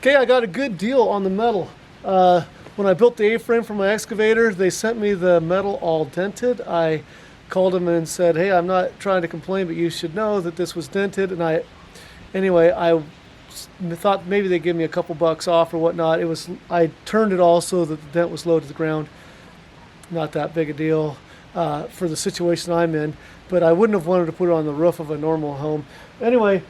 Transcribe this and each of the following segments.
Okay, I got a good deal on the metal. When I built the A-frame for my excavator, they sent me the metal all dented. I called them and said, hey, I'm not trying to complain, but you should know that this was dented. And I thought maybe they'd give me a couple bucks off or whatnot. I turned it all so that the dent was low to the ground. Not that big a deal for the situation I'm in, but I wouldn't have wanted to put it on the roof of a normal home. Anyway,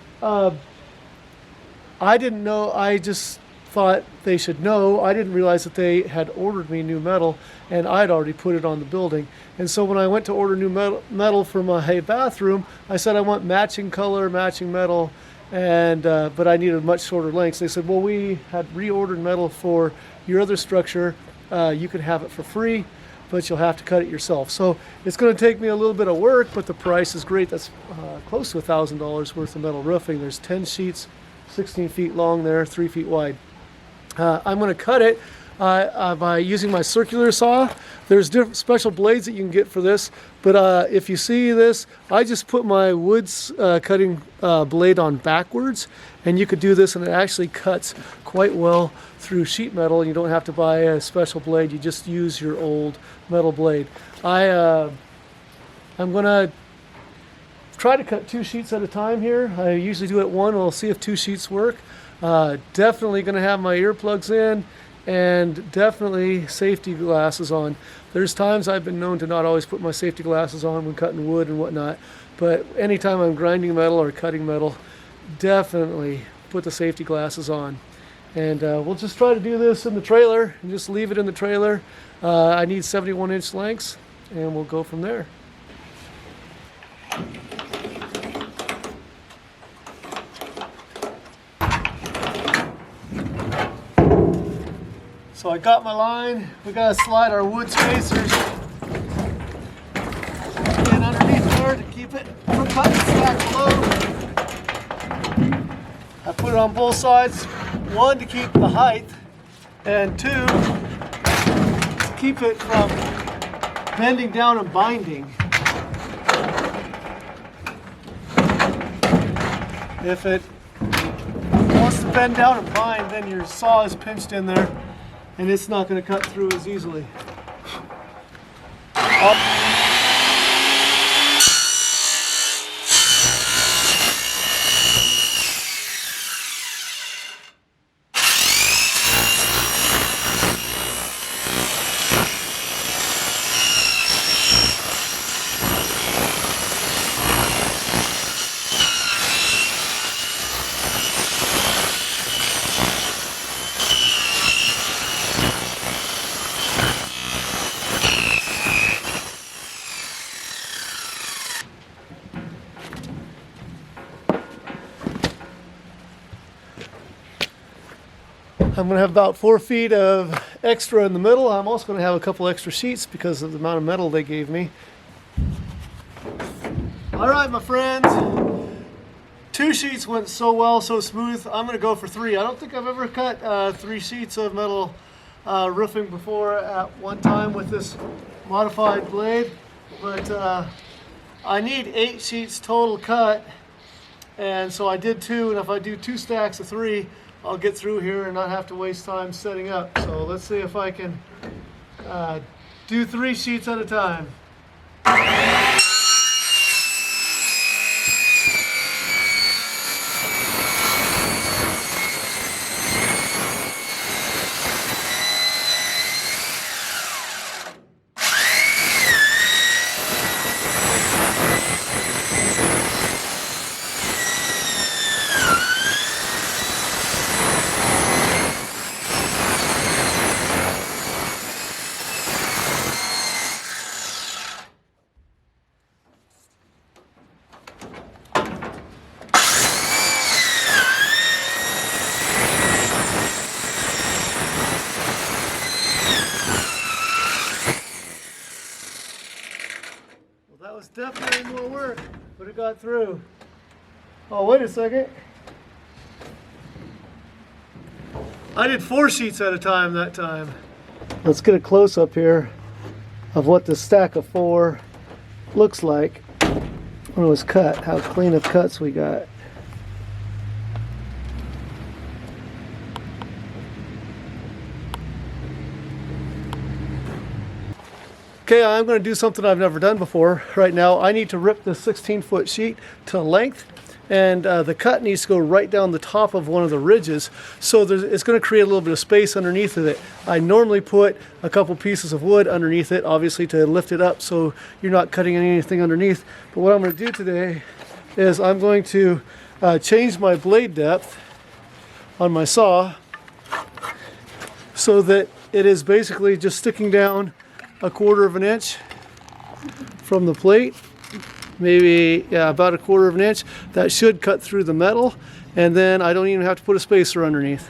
I didn't know. I just thought they should know. I didn't realize that they had ordered me new metal, and I'd already put it on the building. And so when I went to order new metal for my bathroom, I said I want matching color, matching metal, and but I needed much shorter lengths. They said, well, we had reordered metal for your other structure. You could have it for free, but you'll have to cut it yourself. So it's going to take me a little bit of work, but the price is great. That's close to $1,000 worth of metal roofing. There's 10 sheets, 16 feet long there, 3 feet wide. I'm going to cut it by using my circular saw. There's different special blades that you can get for this, but if you see this, I just put my wood cutting blade on backwards, and you could do this, and it actually cuts quite well through sheet metal, and you don't have to buy a special blade. You just use your old metal blade. I'm going to try to cut 2 sheets at a time here. I usually do it one. We'll see if 2 sheets work. Definitely going to have my earplugs in, and definitely safety glasses on. There's times I've been known to not always put my safety glasses on when cutting wood and whatnot, but anytime I'm grinding metal or cutting metal, definitely put the safety glasses on. And we'll just try to do this in the trailer and just leave it in the trailer. I need 71-inch lengths, and we'll go from there. So I got my line. We gotta slide our wood spacers in underneath there to keep it from cutting stack below. I put it on both sides. 1, to keep the height, and 2, to keep it from bending down and binding. If it wants to bend down and bind, then your saw is pinched in there, and it's not going to cut through as easily. I'm going to have about 4 feet of extra in the middle. I'm also going to have a couple extra sheets because of the amount of metal they gave me. All right, my friends. 2 sheets went so well, so smooth. I'm going to go for 3. I don't think I've ever cut 3 sheets of metal roofing before at one time with this modified blade. But I need 8 sheets total cut. And so I did 2, and if I do 2 stacks of 3, I'll get through here and not have to waste time setting up. So let's see if I can do 3 sheets at a time. That was definitely more work, but it got through. Oh, wait a second. I did 4 sheets at a time that time. Let's get a close up here of what the stack of 4 looks like when it was cut, how clean of cuts we got. Okay, I'm going to do something I've never done before. Right now, I need to rip this 16-foot sheet to length, and the cut needs to go right down the top of one of the ridges, so it's going to create a little bit of space underneath of it. I normally put a couple pieces of wood underneath it, obviously to lift it up so you're not cutting anything underneath. But what I'm going to do today is I'm going to change my blade depth on my saw so that it is basically just sticking down 1/4 of an inch from the plate, maybe about 1/4 of an inch. That should cut through the metal, and then I don't even have to put a spacer underneath.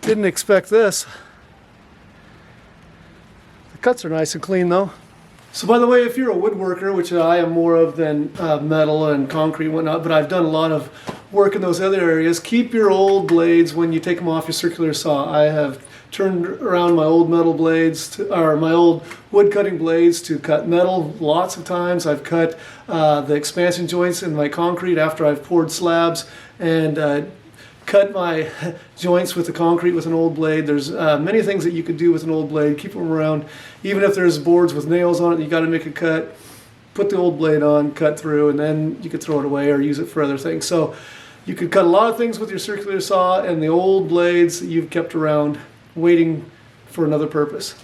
Didn't expect this. The cuts are nice and clean though. So by the way, if you're a woodworker, which I am more of than metal and concrete and whatnot, but I've done a lot of work in those other areas, keep your old blades when you take them off your circular saw. I have turned around my old metal blades, or my old wood cutting blades to cut metal lots of times. I've cut the expansion joints in my concrete after I've poured slabs, and cut my joints with the concrete with an old blade. There's many things that you could do with an old blade. Keep them around. Even if there's boards with nails on it, you got to make a cut. Put the old blade on, cut through, and then you could throw it away or use it for other things. So you could cut a lot of things with your circular saw and the old blades that you've kept around waiting for another purpose.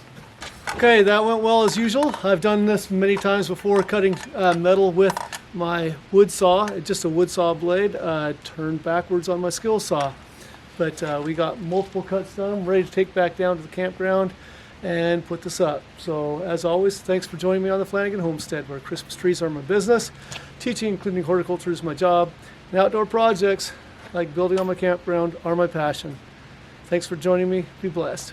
Okay, that went well as usual. I've done this many times before, cutting metal with my wood saw, just a wood saw blade, turned backwards on my skill saw. But we got multiple cuts done. I'm ready to take back down to the campground and put this up. So as always, thanks for joining me on the Flanagan Homestead, where Christmas trees are my business, teaching, including horticulture, is my job, and outdoor projects like building on my campground are my passion. Thanks for joining me. Be blessed.